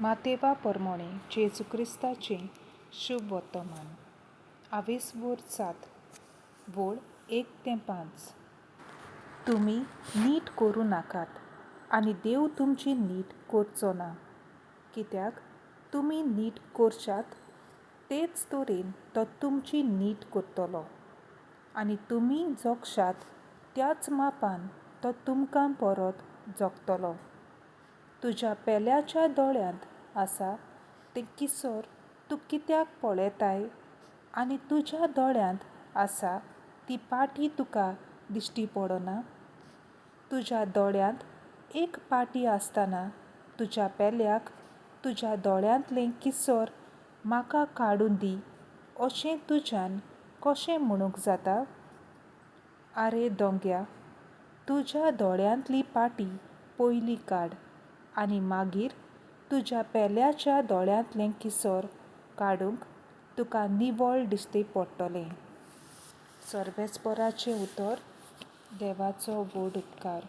मातेवा परमोणे जेजू क्रिस्ताचें शुभ वर्तमान. 27 वोळ 1-5. तुमी नीट करूं नाकात आनी देव तुमची नीट करचो ना. कित्याक तुमी नीट करशात तेच तरेन तो तुमची नीट करतलो, आनी तुमी जगशात त्याच मापान तो तुमकां परत जगतलो. तुज्या पेल्याच्या दोळ्यांत आसा तें किसोर तूं कित्याक पळयताय, आनी तुज्या दोळ्यांत आसा ती पाटी तुका दिश्टी पडना. तुज्या दोळ्यांत एक पाटी आसतना तुज्या पेल्याक तुज्या दोळ्यांतलें किसोर म्हाका काडून दी अशें तुज्यान कशें म्हणूंक जाता? आरे दोंग्या, तुज्या दोळ्यांतली पाटी पयलीं काड, आनी मागीर तुज्या पेल्याच्या दोळ्यांतलें किसोर काडूंक तुका निवळ दिश्टी पडटलें. सर्वेस्पराचें उतर. देवाचो व्हड उपकार.